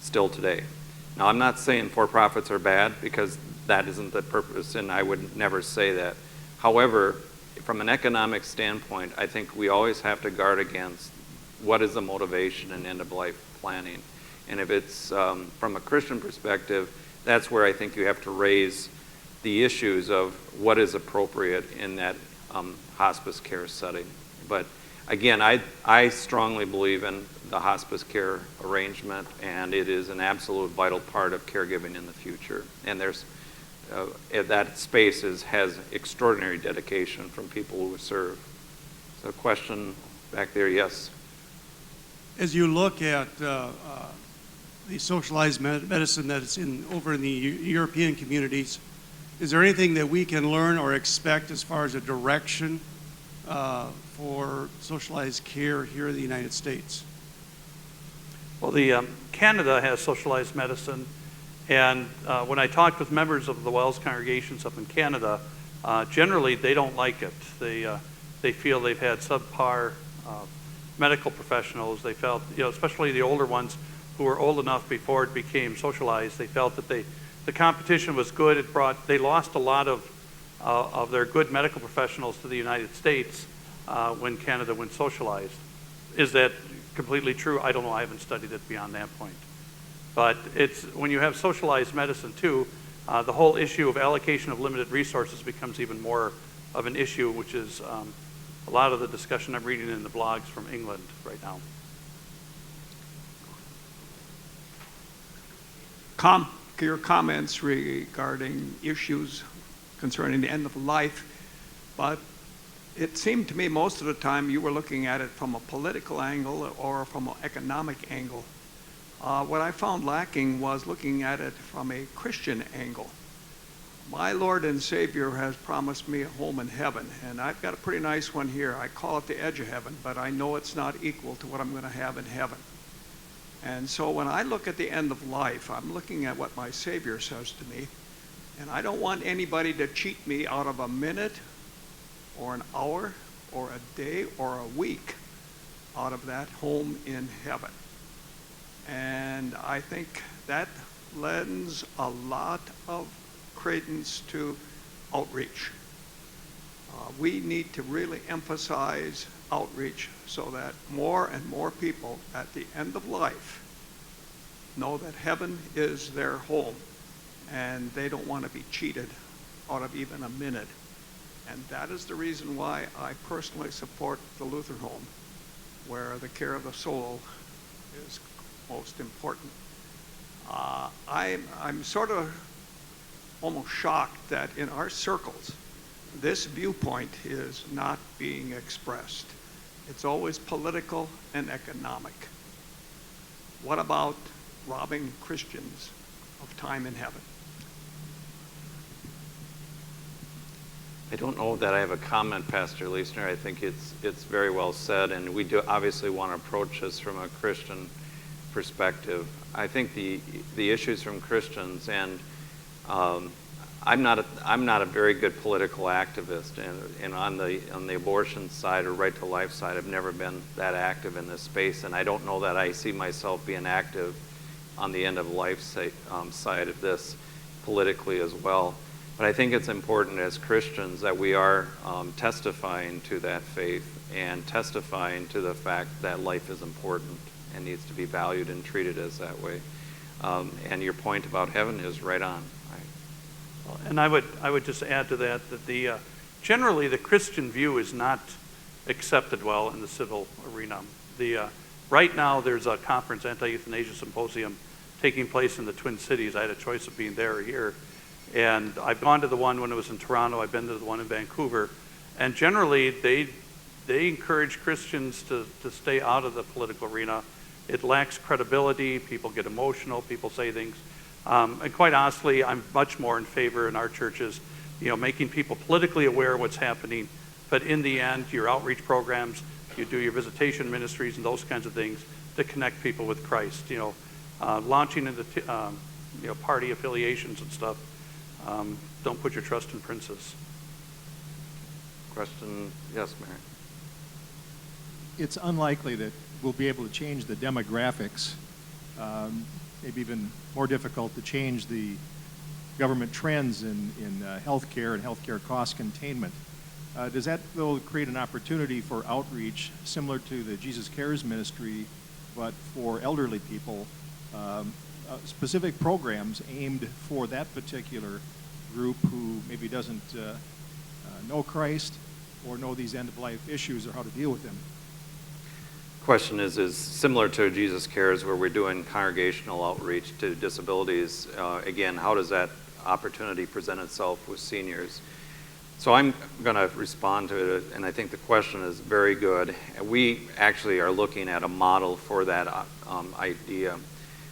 Still today. Now, I'm not saying for-profits are bad, because that isn't the purpose, and I would never say that. However, from an economic standpoint, I think we always have to guard against what is the motivation in end-of-life planning. And if it's from a Christian perspective, that's where I think you have to raise the issues of what is appropriate in that hospice care setting. But again, I strongly believe in the hospice care arrangement, and it is an absolute vital part of caregiving in the future. And there's that space has extraordinary dedication from people who serve. So, question back there, yes. As you look at the socialized medicine that's over in the European communities, is there anything that we can learn or expect as far as a direction for socialized care here in the United States? Well, Canada has socialized medicine, and when I talked with members of the WELS congregations up in Canada, generally they don't like it. They feel they've had subpar medical professionals. They felt, especially the older ones who were old enough before it became socialized, they felt that the competition was good. They lost a lot of their good medical professionals to the United States when Canada went socialized. Is that completely true? I don't know. I haven't studied it beyond that point. But it's when you have socialized medicine too, the whole issue of allocation of limited resources becomes even more of an issue, which is a lot of the discussion I'm reading in the blogs from England right now. Your comments regarding issues concerning the end of life, but it seemed to me most of the time you were looking at it from a political angle or from an economic angle. What I found lacking was looking at it from a Christian angle. My Lord and Savior has promised me a home in heaven, and I've got a pretty nice one here. I call it the edge of heaven, but I know it's not equal to what I'm going to have in heaven. And so when I look at the end of life, I'm looking at what my Savior says to me, and I don't want anybody to cheat me out of a minute or an hour or a day or a week out of that home in heaven. And I think that lends a lot of credence to outreach. We need to really emphasize outreach so that more and more people at the end of life know that heaven is their home and they don't want to be cheated out of even a minute. And that is the reason why I personally support the Lutheran home, where the care of the soul is most important. I'm sort of almost shocked that in our circles, this viewpoint is not being expressed. It's always political and economic. What about robbing Christians of time in heaven? I don't know that I have a comment, Pastor Leisner. I think it's very well said, and we do obviously want to approach this from a Christian perspective. I think the issues from Christians, and I'm not a very good political activist, and on the abortion side or right to life side, I've never been that active in this space, and I don't know that I see myself being active on the end of life side of this politically as well. But I think it's important as Christians that we are testifying to that faith and testifying to the fact that life is important and needs to be valued and treated as that way. And your point about heaven is right on. And I would just add to that the generally the Christian view is not accepted well in the civil arena. Right now there's a conference, Anti-Euthanasia Symposium, taking place in the Twin Cities. I had a choice of being there or here. And I've gone to the one when it was in Toronto. I've been to the one in Vancouver. And generally, they encourage Christians to stay out of the political arena. It lacks credibility. People get emotional. People say things. And quite honestly, I'm much more in favor in our churches, making people politically aware of what's happening. But in the end, your outreach programs, you do your visitation ministries and those kinds of things to connect people with Christ. Launching into party affiliations and stuff. Don't put your trust in princes. Question? Yes, Mary. It's unlikely that we'll be able to change the demographics, maybe even more difficult to change the government trends in healthcare and healthcare cost containment. Does that, though, create an opportunity for outreach similar to the Jesus Cares ministry, but for elderly people, specific programs aimed for that particular group who maybe doesn't know Christ or know these end-of-life issues or how to deal with them? Question is similar to Jesus Cares, where we're doing congregational outreach to disabilities. Again, how does that opportunity present itself with seniors? So I'm going to respond to it, and I think the question is very good. We actually are looking at a model for that idea.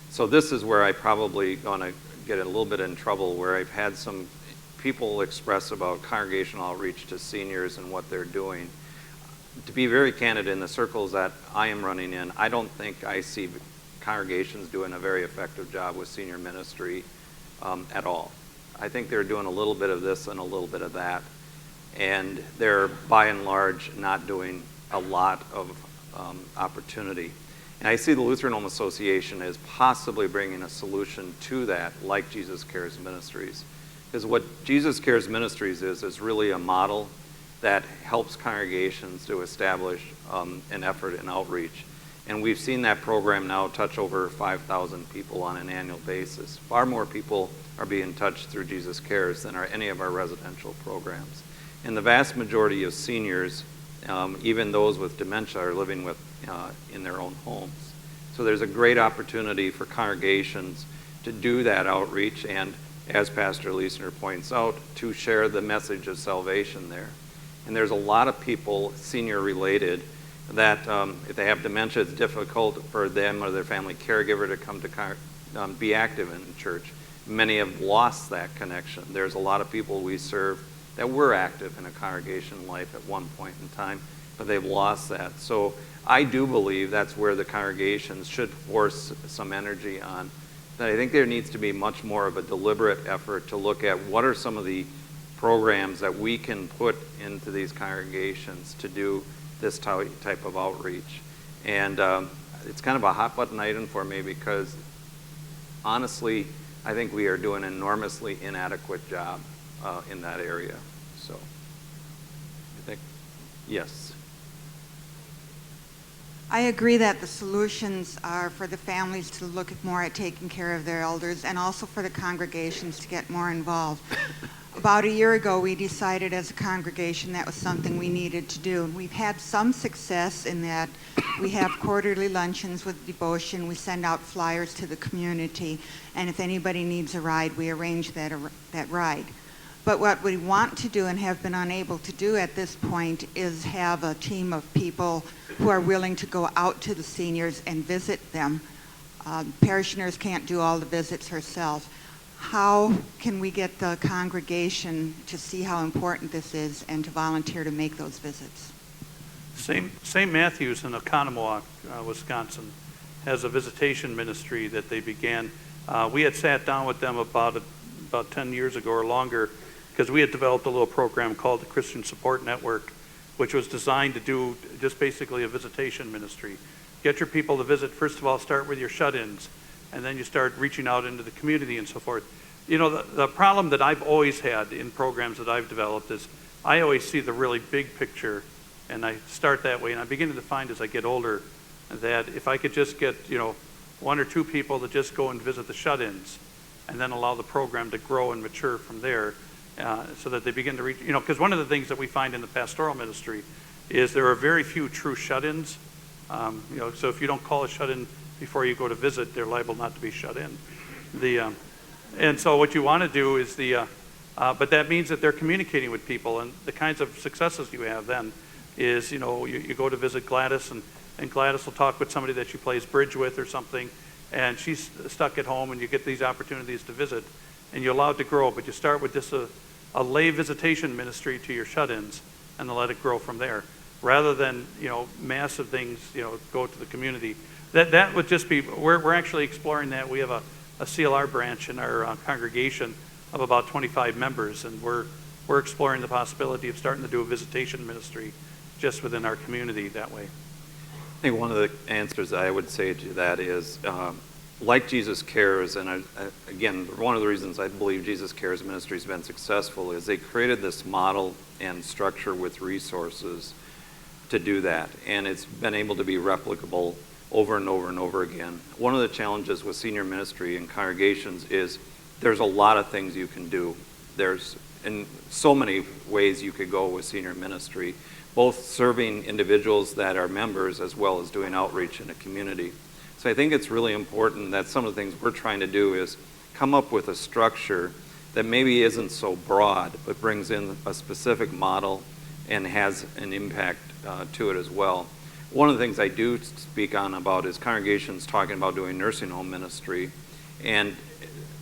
So this is where I probably going to get a little bit in trouble, where I've had some people express about congregational outreach to seniors and what they're doing. To be very candid, in the circles that I am running in, I don't think I see congregations doing a very effective job with senior ministry at all. I think they're doing a little bit of this and a little bit of that, and they're by and large not doing a lot of opportunity. And I see the Lutheran Home Association as possibly bringing a solution to that, like Jesus Cares Ministries. Because what Jesus Cares Ministries is really a model that helps congregations to establish an effort in outreach. And we've seen that program now touch over 5,000 people on an annual basis. Far more people are being touched through Jesus Cares than are any of our residential programs. And the vast majority of seniors, even those with dementia, are living with in their own homes. So there's a great opportunity for congregations to do that outreach and, as Pastor Leisner points out, to share the message of salvation there. And there's a lot of people, senior related, that if they have dementia, it's difficult for them or their family caregiver to come to be active in church. Many have lost that connection. There's a lot of people we serve that were active in a congregation life at one point in time, but they've lost that. So I do believe that's where the congregations should force some energy on. That I think there needs to be much more of a deliberate effort to look at what are some of the programs that we can put into these congregations to do this type of outreach. And it's kind of a hot button item for me because honestly, I think we are doing an enormously inadequate job in that area. So I think, yes. I agree that the solutions are for the families to look more at taking care of their elders and also for the congregations to get more involved. About a year ago, we decided as a congregation that was something we needed to do. And we've had some success in that we have quarterly luncheons with devotion. We send out flyers to the community. And if anybody needs a ride, we arrange that ride. But what we want to do and have been unable to do at this point is have a team of people who are willing to go out to the seniors and visit them. Parishioners can't do all the visits herself. How can we get the congregation to see how important this is and to volunteer to make those visits? St. Matthew's in Oconomowoc, Wisconsin, has a visitation ministry that they began. We had sat down with them about 10 years ago or longer because we had developed a little program called the Christian Support Network, which was designed to do just basically a visitation ministry. Get your people to visit. First of all, start with your shut-ins, and then you start reaching out into the community and so forth. You know, the problem that I've always had in programs that I've developed is I always see the really big picture, and I start that way. And I'm beginning to find as I get older that if I could just get, one or two people to just go and visit the shut-ins and then allow the program to grow and mature from there so that they begin to reach, because one of the things that we find in the pastoral ministry is there are very few true shut-ins. So if you don't call a shut-in before you go to visit, they're liable not to be shut in. And so what you want to do is but that means that they're communicating with people, and the kinds of successes you have then is, you go to visit Gladys, and Gladys will talk with somebody that she plays bridge with or something, and she's stuck at home, and you get these opportunities to visit, and you allow it to grow, but you start with just a lay visitation ministry to your shut-ins, and then let it grow from there, rather than, massive things, go to the community. That would just be, we're actually exploring that. We have a CLR branch in our congregation of about 25 members, and we're exploring the possibility of starting to do a visitation ministry just within our community that way. I think one of the answers I would say to that is, like Jesus Cares, and again, one of the reasons I believe Jesus Cares ministry has been successful is they created this model and structure with resources to do that, and it's been able to be replicable over and over and over again. One of the challenges with senior ministry and congregations is there's a lot of things you can do. There's in so many ways you could go with senior ministry, both serving individuals that are members as well as doing outreach in a community. So I think it's really important that some of the things we're trying to do is come up with a structure that maybe isn't so broad, but brings in a specific model and has an impact to it as well. One of the things I do speak on about is congregations talking about doing nursing home ministry, and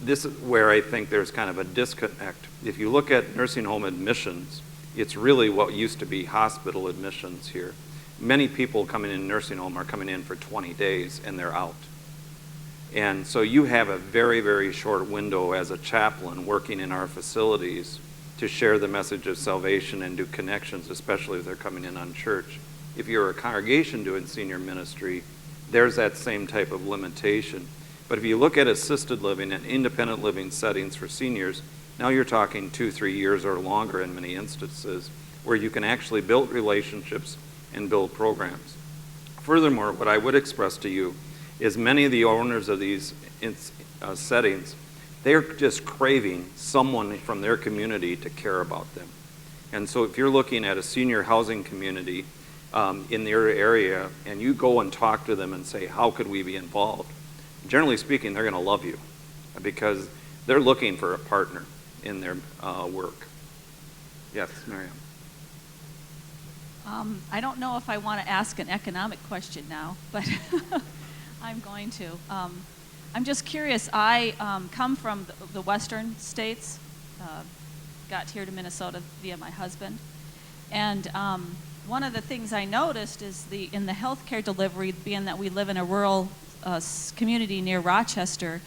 this is where I think there's kind of a disconnect. If you look at nursing home admissions, it's really what used to be hospital admissions here. Many people coming in nursing home are coming in for 20 days and they're out. And so you have a very, very short window as a chaplain working in our facilities to share the message of salvation and do connections, especially if they're coming in on church. If you're a congregation doing senior ministry, there's that same type of limitation. But if you look at assisted living and independent living settings for seniors, now you're talking 2-3 years or longer in many instances, where you can actually build relationships and build programs. Furthermore, what I would express to you is many of the owners of these settings, they're just craving someone from their community to care about them. And so if you're looking at a senior housing community in their area, and you go and talk to them and say, how could we be involved? Generally speaking, they're going to love you because they're looking for a partner in their work. Yes, Miriam. I don't know if I want to ask an economic question now, but I'm going to. I'm just curious. I come from the western states, got here to Minnesota via my husband, and one of the things I noticed is in the healthcare delivery, being that we live in a rural community near Rochester,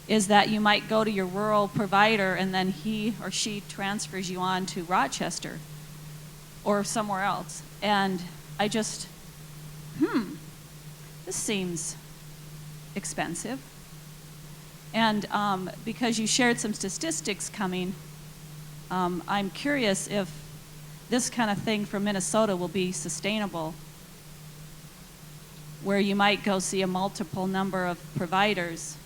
is that you might go to your rural provider and then he or she transfers you on to Rochester or somewhere else. And I just, this seems expensive. And because you shared some statistics coming, I'm curious if this kind of thing for Minnesota will be sustainable, where you might go see a multiple number of providers,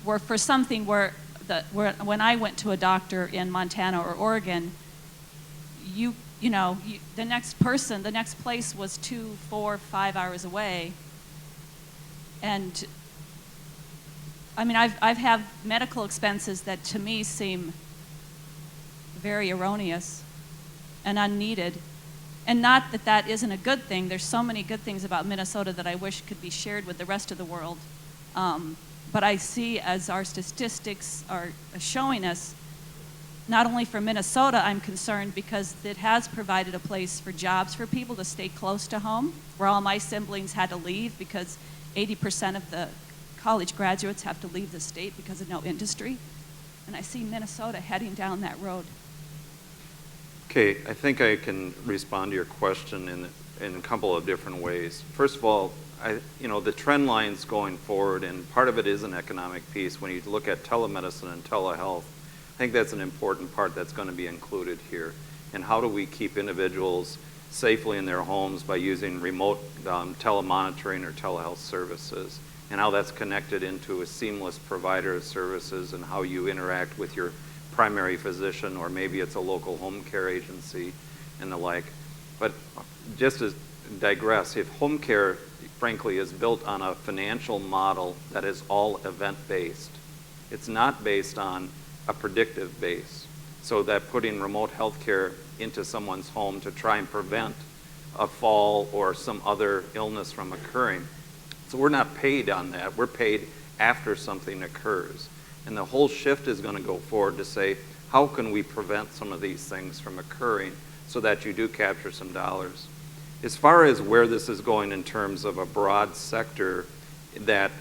where for something where when I went to a doctor in Montana or Oregon, the next place was 2, 4, 5 hours away. And I mean, I've had medical expenses that to me seem very erroneous and unneeded. And not that that isn't a good thing. There's so many good things about Minnesota that I wish could be shared with the rest of the world. But I see, as our statistics are showing us, not only for Minnesota, I'm concerned because it has provided a place for jobs for people to stay close to home, where all my siblings had to leave because 80% of the college graduates have to leave the state because of no industry. And I see Minnesota heading down that road. Okay, I think I can respond to your question in a couple of different ways. First of all, the trend lines going forward, and part of it is an economic piece. When you look at telemedicine and telehealth, I think that's an important part that's going to be included here. And how do we keep individuals safely in their homes by using remote telemonitoring or telehealth services, and how that's connected into a seamless provider of services and how you interact with your primary physician, or maybe it's a local home care agency and the like. But just to digress, if home care, frankly, is built on a financial model that is all event-based, it's not based on a predictive base, so that putting remote health care into someone's home to try and prevent a fall or some other illness from occurring. So we're not paid on that. We're paid after something occurs. And the whole shift is going to go forward to say, how can we prevent some of these things from occurring so that you do capture some dollars? As far as where this is going in terms of a broad sector, that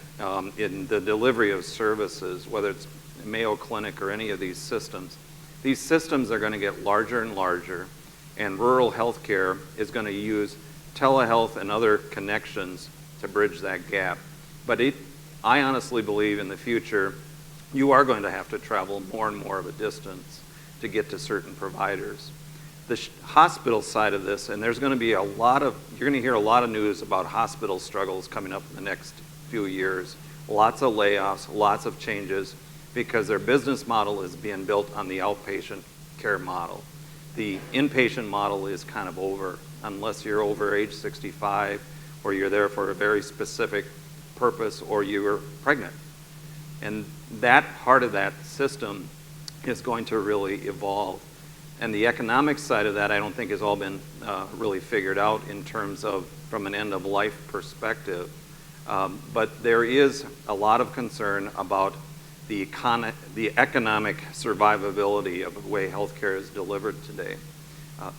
in the delivery of services, whether it's Mayo Clinic or any of these systems are going to get larger and larger, and rural healthcare is going to use telehealth and other connections to bridge that gap. But I honestly believe in the future, you are going to have to travel more and more of a distance to get to certain providers. The hospital side of this, and there's going to be you're going to hear a lot of news about hospital struggles coming up in the next few years. Lots of layoffs, lots of changes, because their business model is being built on the outpatient care model. The inpatient model is kind of over, unless you're over age 65 or you're there for a very specific purpose or you're pregnant. And that part of that system is going to really evolve. And the economic side of that, I don't think has all been really figured out in terms of from an end-of-life perspective. But there is a lot of concern about the economic survivability of the way healthcare is delivered today.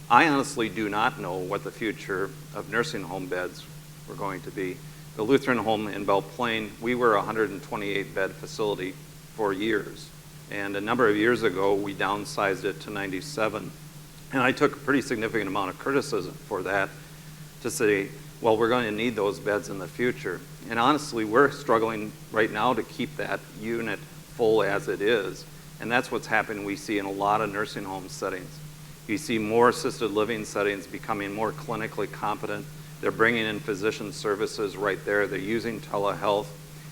I honestly do not know what the future of nursing home beds were going to be. The Lutheran home in Belle Plaine, we were a 128-bed facility for years. And a number of years ago, we downsized it to 97. And I took a pretty significant amount of criticism for that, to say, well, we're going to need those beds in the future. And honestly, we're struggling right now to keep that unit full as it is. And that's what's happening, we see in a lot of nursing home settings. You see more assisted living settings becoming more clinically competent. They're bringing in physician services right there. They're using telehealth.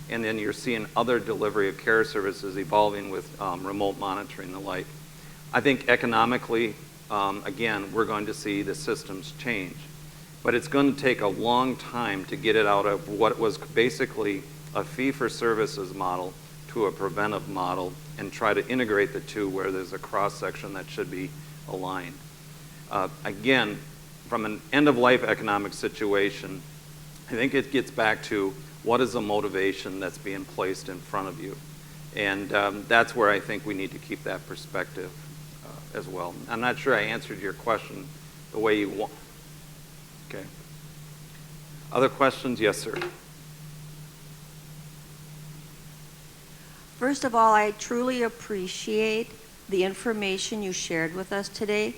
And then you're seeing other delivery of care services evolving with remote monitoring and the like. I think economically, again, we're going to see the systems change. But it's going to take a long time to get it out of what was basically a fee-for-services model to a preventive model and try to integrate the two where there's a cross-section that should be aligned. Again, from an end-of-life economic situation, I think it gets back to what is the motivation that's being placed in front of you. And that's where I think we need to keep that perspective as well. I'm not sure I answered your question the way you want. Okay. Other questions? Yes, sir. First of all, I truly appreciate the information you shared with us today.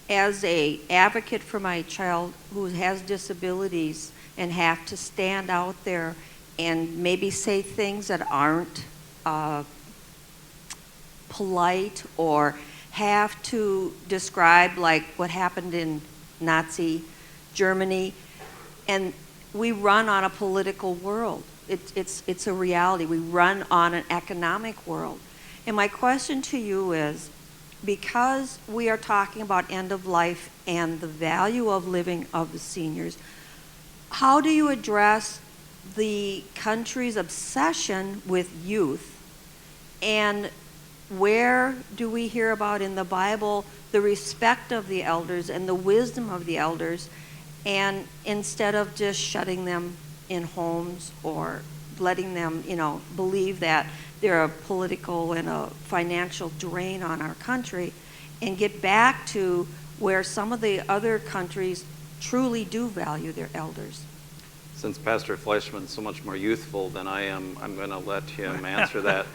As an advocate for my child who has disabilities and have to stand out there and maybe say things that aren't polite, or have to describe like what happened in Nazi Germany, and we run on a political world. It's a reality. We run on an economic world. And my question to you is, because we are talking about end of life and the value of living of the seniors, how do you address the country's obsession with youth? And where do we hear about in the Bible the respect of the elders and the wisdom of the elders, and instead of just shutting them in homes or letting them, believe that they're a political and a financial drain on our country, and get back to where some of the other countries truly do value their elders? Since Pastor Fleischmann is so much more youthful than I am, I'm going to let him answer that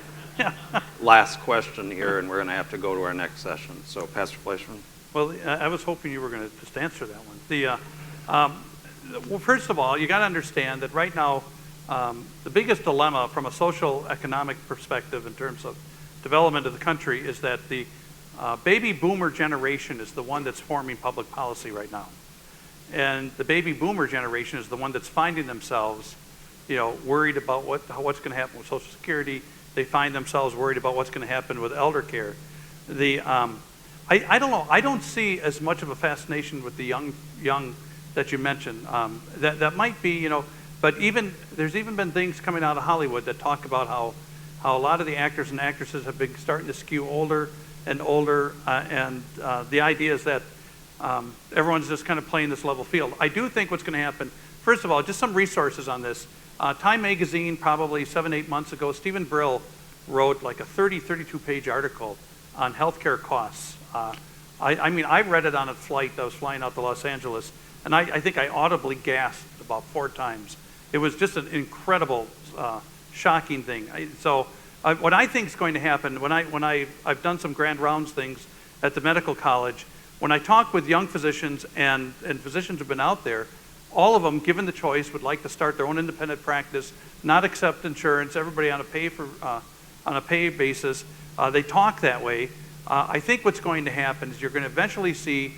last question here, and we're going to have to go to our next session. So, Pastor Fleischmann. Well, I was hoping you were going to just answer that one. Well, first of all, you got to understand that right now, the biggest dilemma from a social economic perspective in terms of development of the country is that the baby boomer generation is the one that's forming public policy right now. And the baby boomer generation is the one that's finding themselves, worried about what's going to happen with Social Security. They find themselves worried about what's going to happen with elder care. I don't know. I don't see as much of a fascination with the young that you mentioned. That might be, but there's even been things coming out of Hollywood that talk about how a lot of the actors and actresses have been starting to skew older and older, and the idea is that everyone's just kind of playing this level field. I do think what's going to happen, first of all, just some resources on this. Time magazine, probably 7-8 months ago, Stephen Brill wrote like a 32-page article on healthcare costs. I read it on a flight that was flying out to Los Angeles, and I think I audibly gasped about 4 times. It was just an incredible, shocking thing. What I think is going to happen, when I've done some grand rounds things at the medical college, when I talk with young physicians and physicians who've been out there, all of them, given the choice, would like to start their own independent practice, not accept insurance, everybody on a pay basis. They talk that way. I think what's going to happen is you're going to eventually see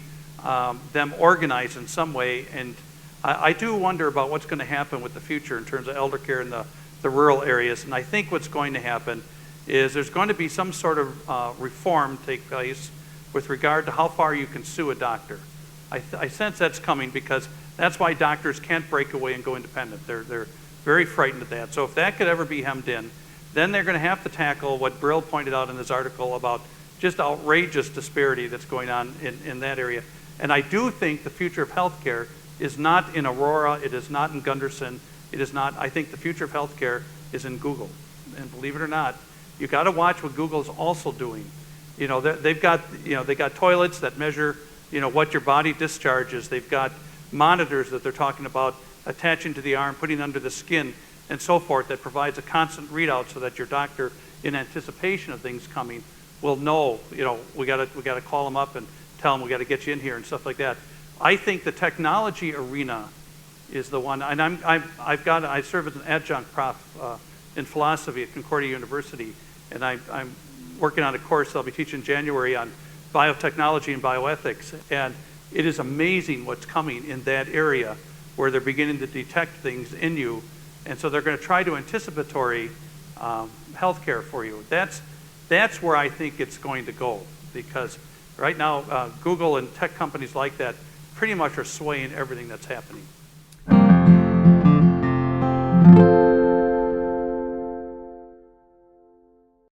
them organize in some way, and I do wonder about what's going to happen with the future in terms of elder care in the rural areas. And I think what's going to happen is there's going to be some sort of reform take place with regard to how far you can sue a doctor. I sense that's coming, because that's why doctors can't break away and go independent. They're very frightened of that. So if that could ever be hemmed in, then they're going to have to tackle what Brill pointed out in his article about just outrageous disparity that's going on in that area. And I do think the future of healthcare is not in Aurora, it is not in Gunderson, it is not, I think the future of healthcare is in Google. And believe it or not, you got to watch what Google's also doing. They've got toilets that measure, what your body discharges. They've got monitors that they're talking about attaching to the arm, putting under the skin, and so forth, that provides a constant readout so that your doctor, in anticipation of things coming, will know, we got to call them up and tell them we got to get you in here and stuff like that. I think the technology arena is the one, and I serve as an adjunct prof in philosophy at Concordia University, and I'm working on a course I'll be teaching in January on biotechnology and bioethics, and it is amazing what's coming in that area where they're beginning to detect things in you, and so they're going to try to anticipatory healthcare for you. That's where I think it's going to go, because right now Google and tech companies like that pretty much are swaying everything that's happening.